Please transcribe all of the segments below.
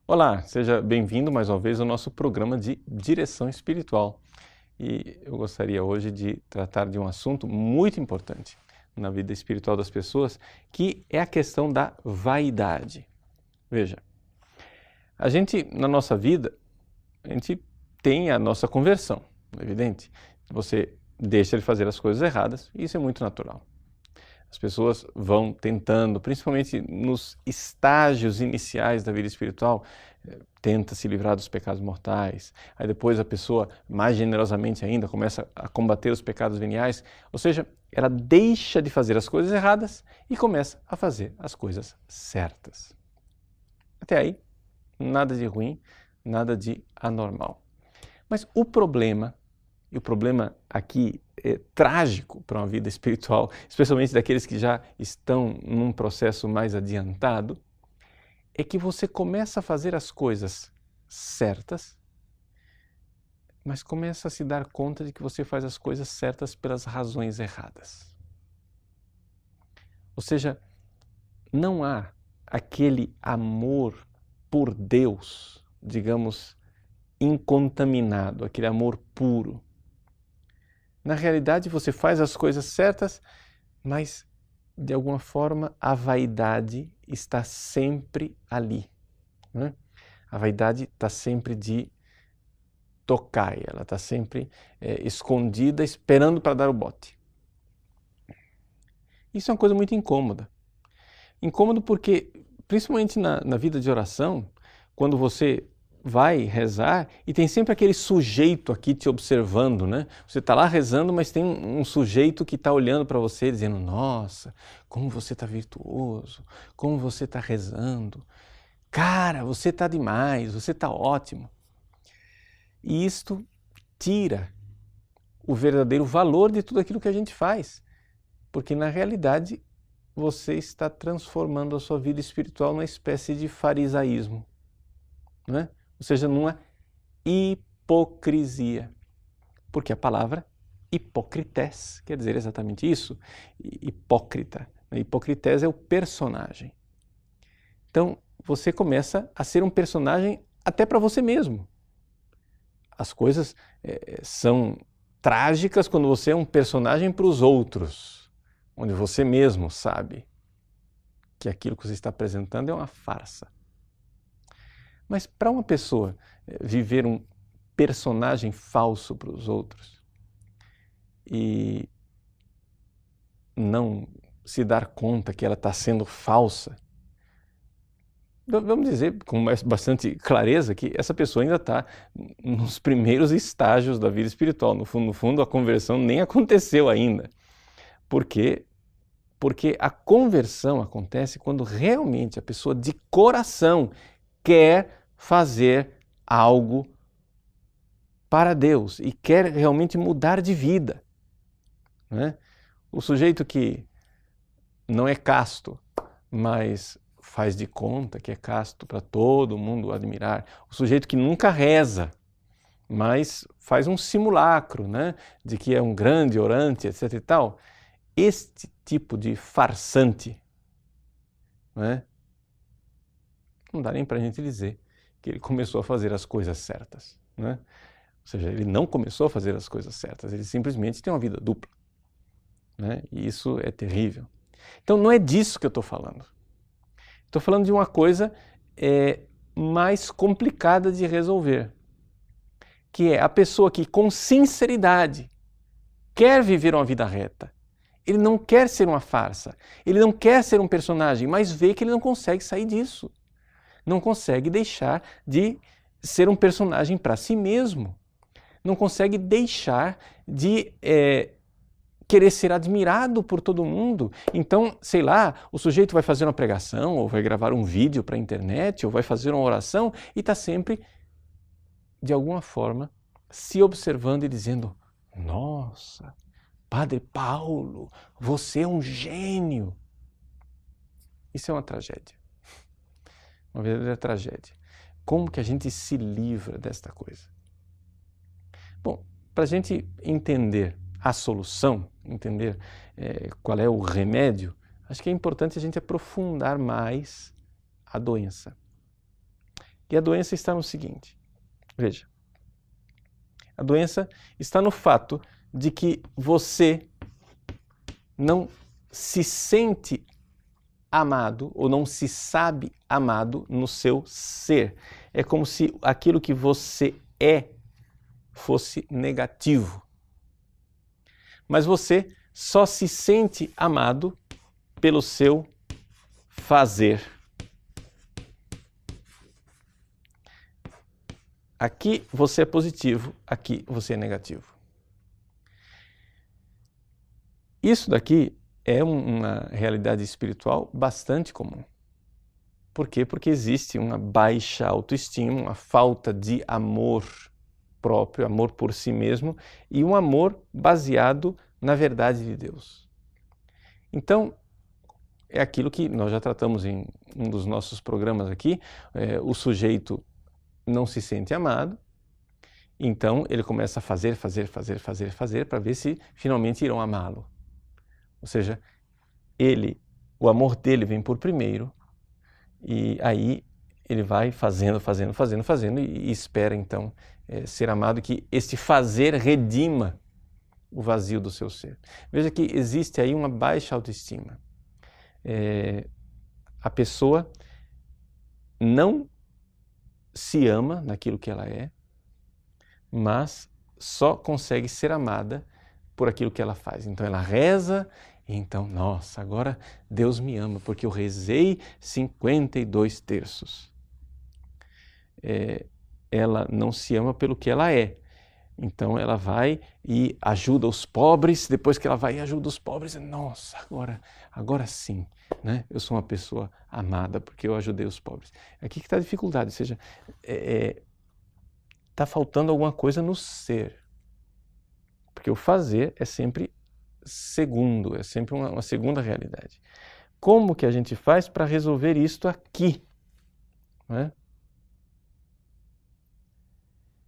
Olá, seja bem-vindo mais uma vez ao nosso programa de direção espiritual. E eu gostaria hoje de tratar de um assunto muito importante na vida espiritual das pessoas, que é a questão da vaidade. Veja, a gente, na nossa vida, a gente tem a nossa conversão, é evidente. Você deixa de fazer as coisas erradas e isso é muito natural. As pessoas vão tentando, principalmente nos estágios iniciais da vida espiritual, tenta se livrar dos pecados mortais. Aí depois a pessoa, mais generosamente ainda, começa a combater os pecados veniais. Ou seja, ela deixa de fazer as coisas erradas e começa a fazer as coisas certas. Até aí, nada de ruim, nada de anormal. Mas o problema, e o problema aqui é trágico para uma vida espiritual, especialmente daqueles que já estão num processo mais adiantado, é que você começa a fazer as coisas certas, mas começa a se dar conta de que você faz as coisas certas pelas razões erradas. Ou seja, não há aquele amor por Deus, digamos, incontaminado, aquele amor puro. Na realidade, você faz as coisas certas, mas de alguma forma a vaidade está sempre ali, né? A vaidade está sempre de tocar, ela está sempre escondida, esperando para dar o bote. Isso é uma coisa muito incômoda. Incômodo porque, principalmente na vida de oração, quando você vai rezar e tem sempre aquele sujeito aqui te observando, né? Você está lá rezando, mas tem um sujeito que está olhando para você dizendo: nossa, como você está virtuoso, como você está rezando, cara, você está demais, você está ótimo. E isto tira o verdadeiro valor de tudo aquilo que a gente faz, porque na realidade você está transformando a sua vida espiritual numa espécie de farisaísmo, né? Ou seja, numa hipocrisia, porque a palavra hipocrités quer dizer exatamente isso, hipócrita. Hipocrités é o personagem. Então você começa a ser um personagem até para você mesmo. As coisas são trágicas quando você é um personagem para os outros, onde você mesmo sabe que aquilo que você está apresentando é uma farsa. Mas para uma pessoa viver um personagem falso para os outros e não se dar conta que ela está sendo falsa, vamos dizer com bastante clareza que essa pessoa ainda está nos primeiros estágios da vida espiritual. No fundo, a conversão nem aconteceu ainda. Por quê? Porque a conversão acontece quando realmente a pessoa de coração quer fazer algo para Deus e quer realmente mudar de vida, né? O sujeito que não é casto, mas faz de conta que é casto para todo mundo admirar. O sujeito que nunca reza, mas faz um simulacro, né, de que é um grande orante, etc. e tal. Este tipo de farsante, né, não dá nem para a gente dizer que ele começou a fazer as coisas certas, né? Ou seja, ele não começou a fazer as coisas certas, ele simplesmente tem uma vida dupla, né? E isso é terrível. Então não é disso que eu estou falando. Estou falando de uma coisa mais complicada de resolver, que é a pessoa que com sinceridade quer viver uma vida reta. Ele não quer ser uma farsa, ele não quer ser um personagem, mas vê que ele não consegue sair disso. Não consegue deixar de ser um personagem para si mesmo. Não consegue deixar de querer ser admirado por todo mundo. Então, sei lá, o sujeito vai fazer uma pregação, ou vai gravar um vídeo para a internet, ou vai fazer uma oração e está sempre, de alguma forma, se observando e dizendo: nossa, Padre Paulo, você é um gênio. Isso é uma tragédia. Uma verdadeira tragédia. Como que a gente se livra desta coisa? Bom, para a gente entender a solução, entender qual é o remédio, acho que é importante a gente aprofundar mais a doença. E a doença está no seguinte, veja, a doença está no fato de que você não se sente amado ou não se sabe amado no seu ser. É como se aquilo que você é fosse negativo. Mas você só se sente amado pelo seu fazer. Aqui você é positivo, aqui você é negativo. Isso daqui é uma realidade espiritual bastante comum. Por quê? Porque existe uma baixa autoestima, uma falta de amor próprio, amor por si mesmo e um amor baseado na verdade de Deus. Então, é aquilo que nós já tratamos em um dos nossos programas aqui, o sujeito não se sente amado, então ele começa a fazer para ver se finalmente irão amá-lo. Ou seja, o amor dele vem por primeiro e aí ele vai fazendo e espera então ser amado, que este fazer redima o vazio do seu ser. Veja que existe aí uma baixa autoestima. A pessoa não se ama naquilo que ela é, mas só consegue ser amada por aquilo que ela faz. Então ela reza, e então, nossa, agora Deus me ama, porque eu rezei 52 terços. Ela não se ama pelo que ela é. Então ela vai e ajuda os pobres, depois que ela vai e ajuda os pobres, nossa, agora sim, né? Eu sou uma pessoa amada porque eu ajudei os pobres. Aqui que está a dificuldade, ou seja, está faltando alguma coisa no ser. Porque o fazer é sempre segundo, é sempre uma segunda realidade. Como que a gente faz para resolver isto aqui? Não é?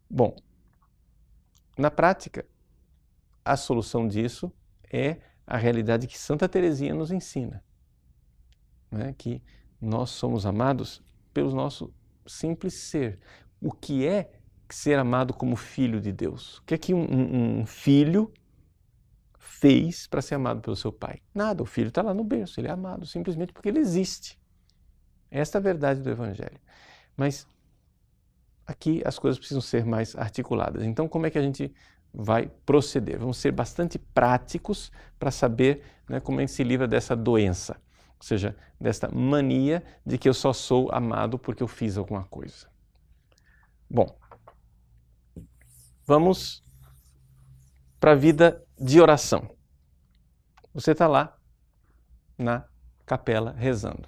Bom, na prática, a solução disso é a realidade que Santa Teresinha nos ensina, né? Que nós somos amados pelo nosso simples ser. O que é ser amado como filho de Deus? O que é que um filho fez para ser amado pelo seu pai? Nada, o filho está lá no berço, ele é amado simplesmente porque ele existe. Esta é a verdade do Evangelho. Mas aqui as coisas precisam ser mais articuladas. Então, como é que a gente vai proceder? Vamos ser bastante práticos para saber, né, como é que se livra dessa doença, ou seja, desta mania de que eu só sou amado porque eu fiz alguma coisa. Bom, vamos para a vida de oração. Você está lá na capela rezando,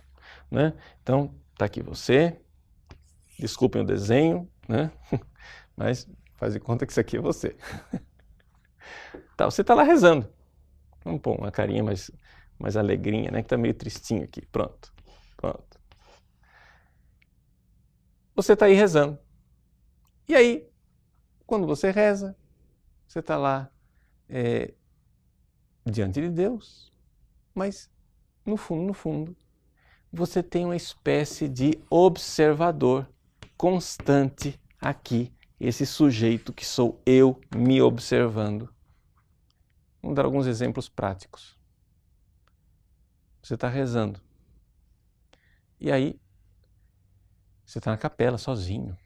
né? Então, está aqui você. Desculpem o desenho, né? Mas faz de conta que isso aqui é você. Tá, você está lá rezando. Vamos pôr uma carinha mais alegrinha, né? Que está meio tristinho aqui. Pronto. Você está aí rezando. E aí, quando você reza, você está lá diante de Deus, mas no fundo, você tem uma espécie de observador constante aqui, esse sujeito que sou eu me observando. Vamos dar alguns exemplos práticos. Você está rezando. E aí, você está na capela sozinho.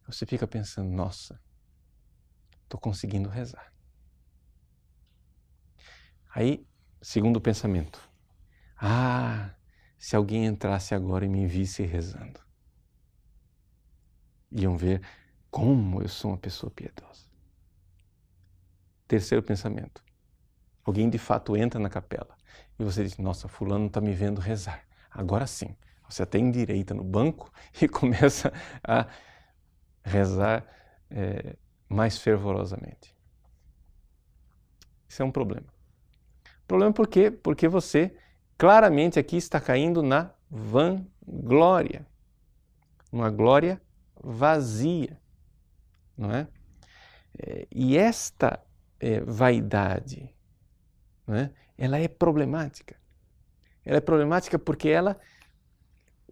Você fica pensando, nossa, estou conseguindo rezar. Aí, segundo pensamento, se alguém entrasse agora e me visse rezando, iam ver como eu sou uma pessoa piedosa. Terceiro pensamento, alguém de fato entra na capela e você diz, nossa, fulano está me vendo rezar. Agora sim, você até endireita no banco e começa a rezar mais fervorosamente. Isso é um problema. Problema por quê? Porque você claramente aqui está caindo na vanglória. Uma glória vazia, não é? E esta vaidade, não é? Ela é problemática. Ela é problemática porque ela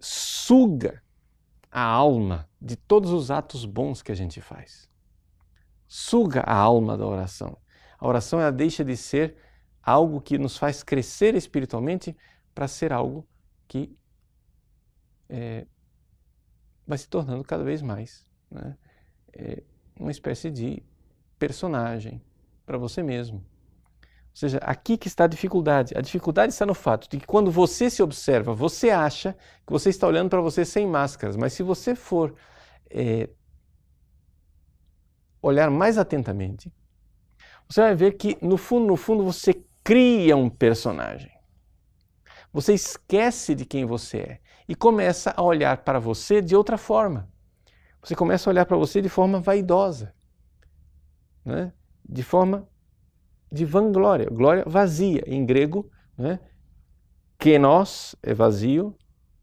suga a alma de todos os atos bons que a gente faz. Suga a alma da oração. A oração ela deixa de ser algo que nos faz crescer espiritualmente para ser algo que vai se tornando cada vez mais, né? Uma espécie de personagem para você mesmo. Ou seja, aqui que está a dificuldade. A dificuldade está no fato de que quando você se observa, você acha que você está olhando para você sem máscaras, mas se você for olhar mais atentamente, você vai ver que no fundo você cria um personagem. Você esquece de quem você é e começa a olhar para você de outra forma. Você começa a olhar para você de forma vaidosa, né? De forma de vanglória, glória vazia. Em grego, né? Kenos é vazio,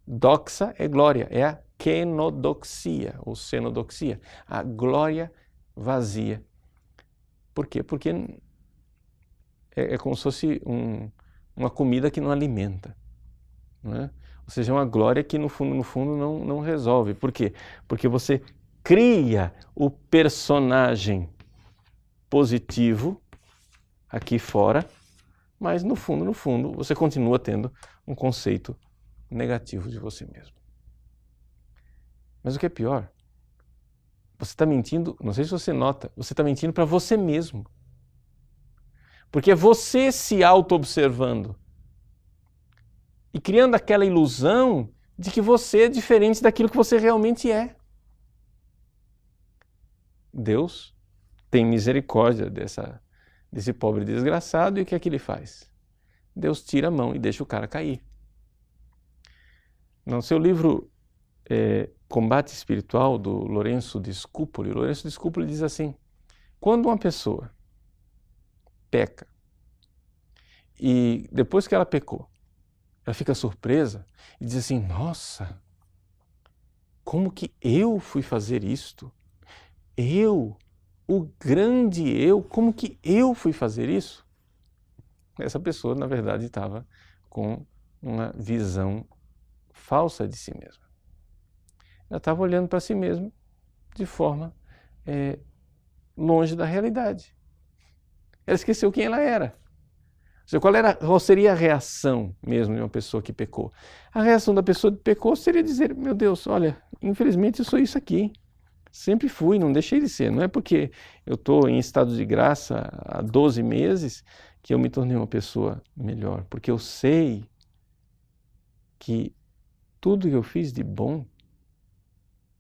doxa é glória, é a kenodoxia ou cenodoxia, a glória vazia. Por quê? Porque é como se fosse uma comida que não alimenta, não é? Ou seja, é uma glória que no fundo não resolve. Por quê? Porque você cria o personagem positivo aqui fora, mas no fundo você continua tendo um conceito negativo de você mesmo. Mas o que é pior, você está mentindo, não sei se você nota, você está mentindo para você mesmo. Porque é você se auto-observando e criando aquela ilusão de que você é diferente daquilo que você realmente é. Deus tem misericórdia desse pobre desgraçado e o que é que ele faz? Deus tira a mão e deixa o cara cair. No seu livro Combate Espiritual, do Lourenço de Scupoli, Lourenço de Scupoli diz assim: quando uma pessoa peca e depois que ela pecou, ela fica surpresa e diz assim: nossa, como que eu fui fazer isto? Eu, o grande eu, como que eu fui fazer isso? Essa pessoa, na verdade, estava com uma visão falsa de si mesma. Ela estava olhando para si mesma de forma longe da realidade. Ela esqueceu quem ela era. Ou seja, qual seria a reação mesmo de uma pessoa que pecou? A reação da pessoa que pecou seria dizer: meu Deus, olha, infelizmente eu sou isso aqui. Sempre fui, não deixei de ser. Não é porque eu estou em estado de graça há 12 meses que eu me tornei uma pessoa melhor. Porque eu sei que tudo que eu fiz de bom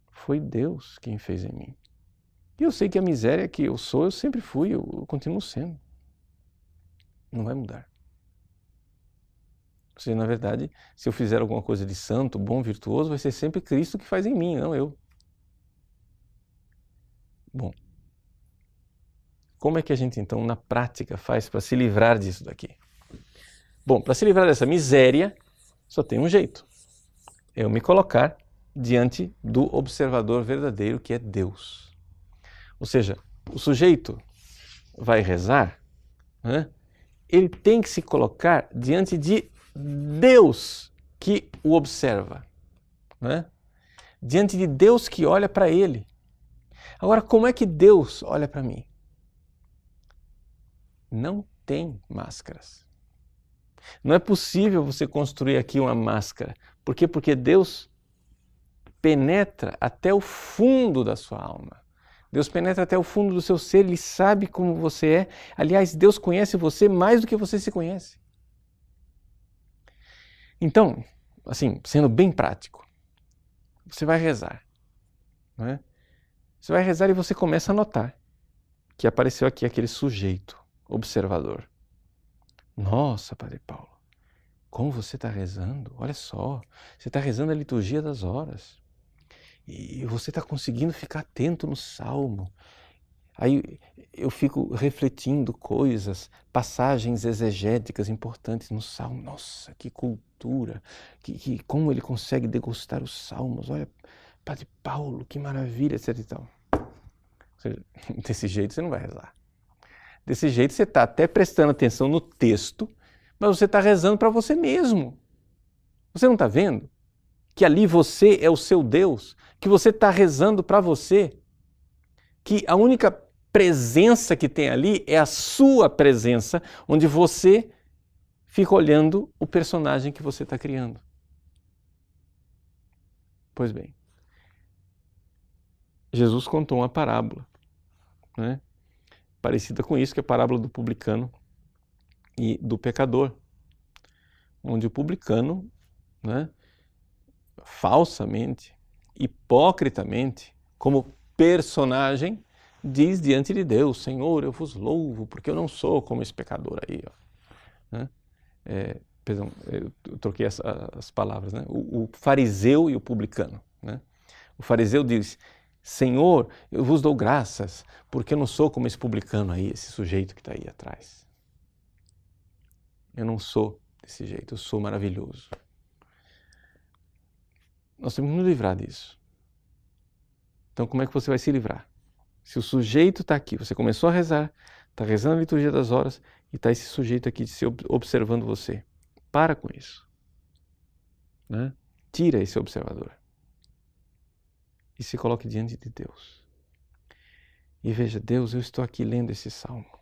foi Deus quem fez em mim. E eu sei que a miséria que eu sou, eu sempre fui, eu continuo sendo. Não vai mudar. Ou seja, na verdade, se eu fizer alguma coisa de santo, bom, virtuoso, vai ser sempre Cristo que faz em mim, não eu. Bom, como é que a gente então na prática faz para se livrar disso daqui? Bom, para se livrar dessa miséria, só tem um jeito. É eu me colocar diante do observador verdadeiro que é Deus. Ou seja, o sujeito vai rezar, né? Ele tem que se colocar diante de Deus que o observa, né? Diante de Deus que olha para ele. Agora, como é que Deus olha para mim? Não tem máscaras. Não é possível você construir aqui uma máscara. Por quê? Porque Deus penetra até o fundo da sua alma. Deus penetra até o fundo do seu ser, Ele sabe como você é. Aliás, Deus conhece você mais do que você se conhece. Então, assim, sendo bem prático, você vai rezar, não é? Você vai rezar e você começa a notar que apareceu aqui aquele sujeito observador. Nossa, Padre Paulo, como você está rezando? Olha só, você está rezando a liturgia das horas. E você está conseguindo ficar atento no salmo. Aí eu fico refletindo coisas, passagens exegéticas importantes no salmo. Nossa, que cultura, como ele consegue degustar os salmos. Olha, Padre Paulo, que maravilha, etc e tal. Ou seja, desse jeito você não vai rezar. Desse jeito você está até prestando atenção no texto, mas você está rezando para você mesmo. Você não está vendo que ali você é o seu Deus, que você está rezando para você, que a única presença que tem ali é a sua presença, onde você fica olhando o personagem que você está criando. Pois bem, Jesus contou uma parábola, né, parecida com isso, que é a parábola do publicano e do pecador, onde o publicano, né, falsamente, hipocritamente, como personagem, diz diante de Deus: Senhor, eu vos louvo, porque eu não sou como esse pecador aí. Ó. Né? Perdão, eu troquei as palavras. Né? O fariseu e o publicano. Né? O fariseu diz: Senhor, eu vos dou graças, porque eu não sou como esse publicano aí, esse sujeito que está aí atrás. Eu não sou desse jeito, eu sou maravilhoso. Nós temos que nos livrar disso. Então, como é que você vai se livrar? Se o sujeito está aqui, você começou a rezar, está rezando a liturgia das horas e está esse sujeito aqui observando você. Para com isso. Né? Tira esse observador. E se coloque diante de Deus. E veja: Deus, eu estou aqui lendo esse salmo.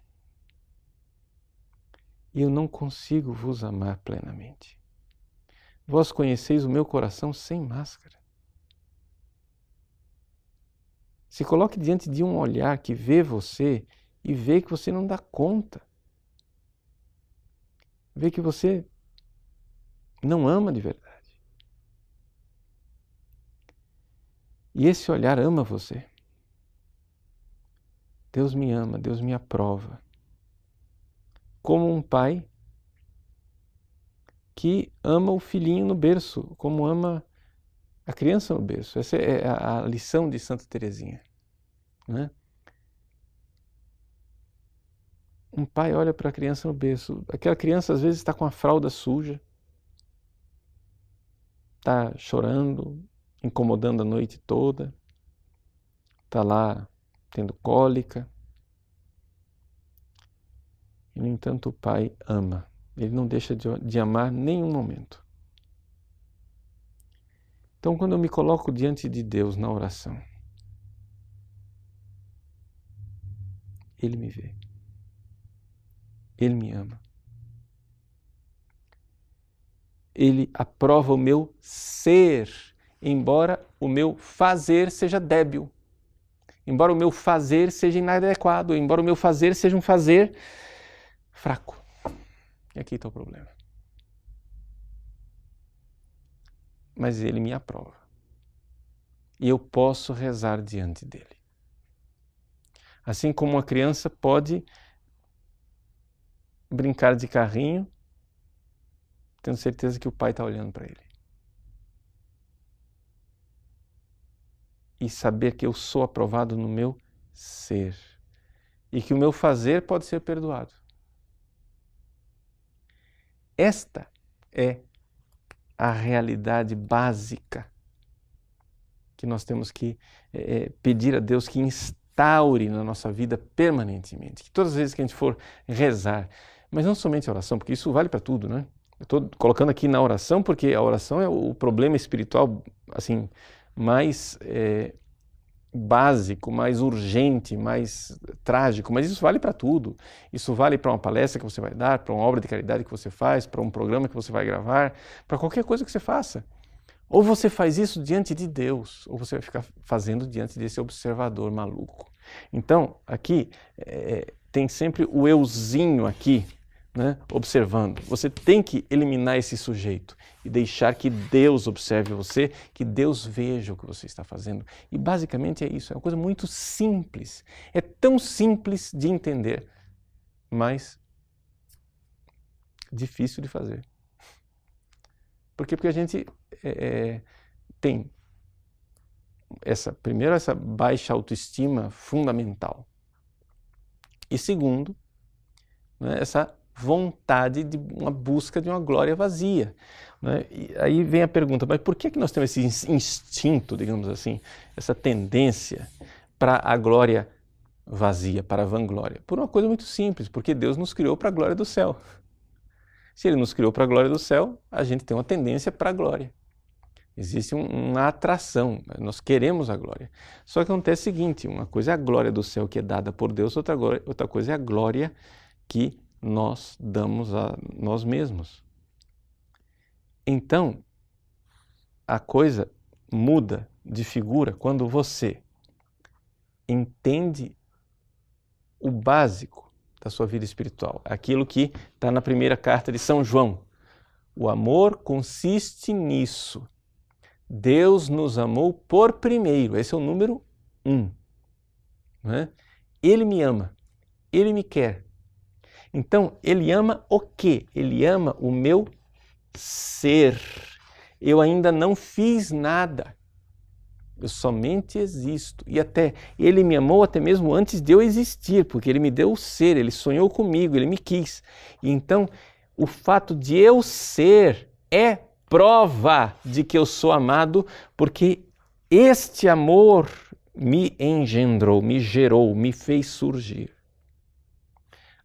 E eu não consigo vos amar plenamente. Vós conheceis o meu coração sem máscara. Se coloque diante de um olhar que vê você e vê que você não dá conta. Vê que você não ama de verdade. E esse olhar ama você. Deus me ama, Deus me aprova. Como um pai que ama o filhinho no berço, como ama a criança no berço. Essa é a lição de Santa Teresinha. Né? Um pai olha para a criança no berço. Aquela criança às vezes está com a fralda suja, está chorando, incomodando a noite toda, está lá tendo cólica. E, no entanto, o pai ama. Ele não deixa de amar nenhum momento. Então, quando eu me coloco diante de Deus na oração, Ele me vê. Ele me ama. Ele aprova o meu ser, embora o meu fazer seja débil. Embora o meu fazer seja inadequado, embora o meu fazer seja um fazer fraco. E aqui está o problema. Mas Ele me aprova. E eu posso rezar diante dEle. Assim como uma criança pode brincar de carrinho, tendo certeza que o pai está olhando para ele. E saber que eu sou aprovado no meu ser. E que o meu fazer pode ser perdoado. Esta é a realidade básica que nós temos que pedir a Deus que instaure na nossa vida permanentemente. Que todas as vezes que a gente for rezar, mas não somente a oração, porque isso vale para tudo, né? Eu estou colocando aqui na oração porque a oração é o problema espiritual assim, mais básico, mais urgente, mais trágico, mas isso vale para tudo. Isso vale para uma palestra que você vai dar, para uma obra de caridade que você faz, para um programa que você vai gravar, para qualquer coisa que você faça. Ou você faz isso diante de Deus, ou você vai ficar fazendo diante desse observador maluco. Então, aqui tem sempre o euzinho aqui, né, observando. Você tem que eliminar esse sujeito e deixar que Deus observe você, que Deus veja o que você está fazendo. E basicamente é isso, é uma coisa muito simples. É tão simples de entender, mas difícil de fazer. Por quê? Porque a gente tem primeiro, essa baixa autoestima fundamental. E segundo, né, essa vontade de uma busca de uma glória vazia. Né? E aí vem a pergunta, mas por que nós temos esse instinto, digamos assim, essa tendência para a glória vazia, para a vanglória? Por uma coisa muito simples, porque Deus nos criou para a glória do céu. Se Ele nos criou para a glória do céu, a gente tem uma tendência para a glória. Existe uma atração, nós queremos a glória. Só que acontece o seguinte, uma coisa é a glória do céu que é dada por Deus, outra coisa é a glória que nós damos a nós mesmos. Então, a coisa muda de figura quando você entende o básico da sua vida espiritual, aquilo que está na primeira carta de São João. O amor consiste nisso. Deus nos amou por primeiro, esse é o número 1. Não é? Ele me ama, Ele me quer. Então, Ele ama o quê? Ele ama o meu ser. Eu ainda não fiz nada. Eu somente existo. E até Ele me amou até mesmo antes de eu existir, porque Ele me deu o ser, Ele sonhou comigo, Ele me quis. E então, o fato de eu ser é prova de que eu sou amado, porque este amor me engendrou, me gerou, me fez surgir.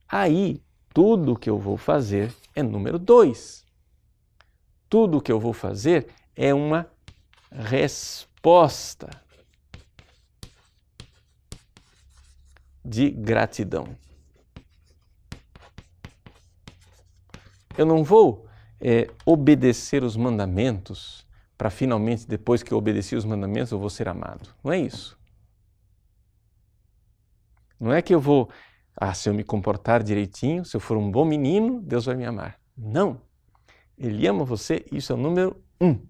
Aí, tudo o que eu vou fazer é número 2. Tudo o que eu vou fazer é uma resposta de gratidão. Eu não vou obedecer os mandamentos para finalmente, depois que eu obedeci os mandamentos, eu vou ser amado. Não é isso. Não é que eu vou, se eu me comportar direitinho, se eu for um bom menino, Deus vai me amar. Não. Ele ama você, isso é o número 1.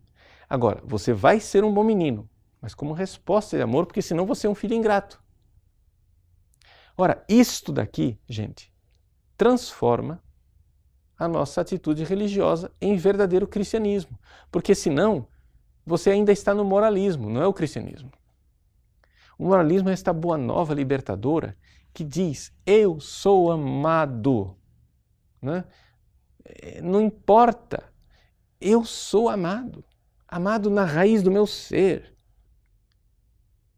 Agora, você vai ser um bom menino, mas como resposta de amor, porque senão você é um filho ingrato. Ora, isto daqui, gente, transforma a nossa atitude religiosa em verdadeiro cristianismo, porque senão você ainda está no moralismo, não é o cristianismo. O moralismo é esta boa nova libertadora que diz, eu sou amado, né? Não importa, eu sou amado, amado na raiz do meu ser.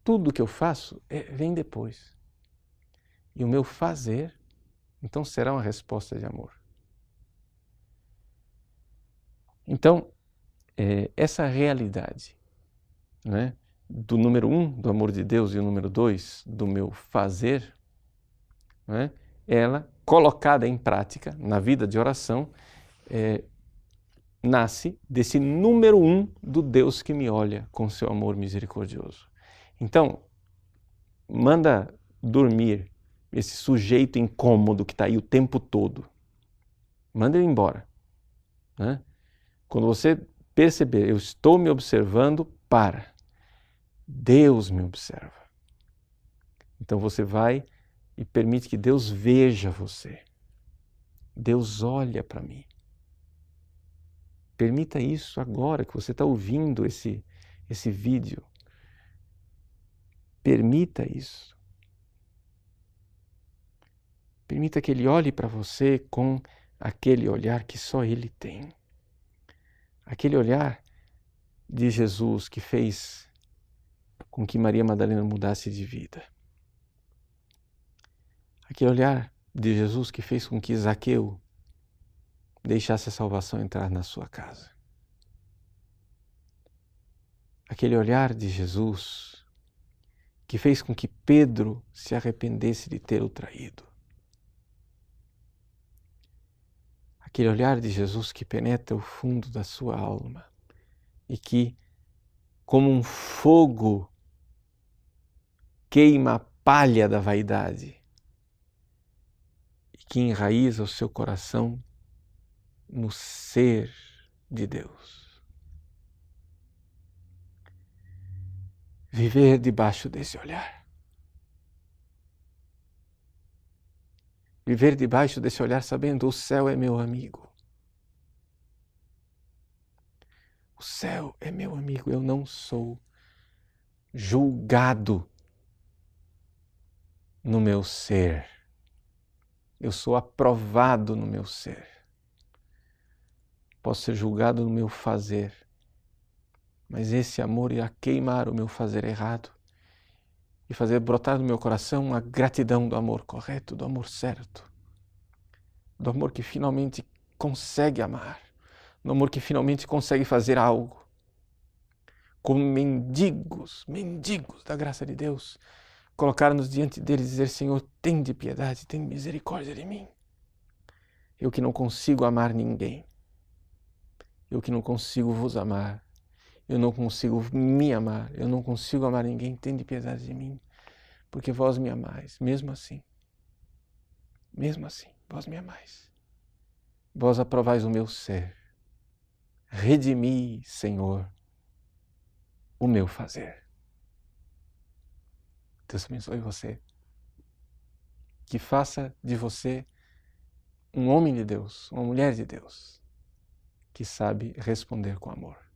Tudo que eu faço vem depois. E o meu fazer, então, será uma resposta de amor. Então, essa realidade, né, do número 1, do amor de Deus, e o número 2, do meu fazer, né, ela, colocada em prática na vida de oração, nasce desse número 1 do Deus que me olha com seu amor misericordioso. Então, manda dormir esse sujeito incômodo que está aí o tempo todo. Manda ele embora. Né? Quando você perceber, eu estou me observando, para. Deus me observa. Então você vai e permite que Deus veja você. Deus olha para mim. Permita isso agora que você está ouvindo esse vídeo. Permita isso. Permita que Ele olhe para você com aquele olhar que só Ele tem. Aquele olhar de Jesus que fez com que Maria Madalena mudasse de vida. Aquele olhar de Jesus que fez com que Zaqueu deixasse a salvação entrar na sua casa. Aquele olhar de Jesus que fez com que Pedro se arrependesse de ter o traído. Aquele olhar de Jesus que penetra o fundo da sua alma e que, como um fogo, queima a palha da vaidade e que enraiza o seu coração no ser de Deus. Viver debaixo desse olhar. Viver debaixo desse olhar sabendo o céu é meu amigo. O céu é meu amigo, eu não sou julgado no meu ser. Eu sou aprovado no meu ser. Posso ser julgado no meu fazer, mas esse amor irá queimar o meu fazer errado e fazer brotar no meu coração a gratidão do amor correto, do amor certo, do amor que finalmente consegue amar, do amor que finalmente consegue fazer algo. como mendigos da graça de Deus, colocar-nos diante dele e dizer: Senhor, tende piedade, tende misericórdia de mim. Eu que não consigo amar ninguém, eu que não consigo vos amar, eu não consigo me amar, eu não consigo amar ninguém, tende piedade de mim, porque vós me amais, mesmo assim, vós me amais. Vós aprovais o meu ser, redimi, Senhor, o meu fazer. Deus abençoe você, que faça de você um homem de Deus, uma mulher de Deus, que sabe responder com amor.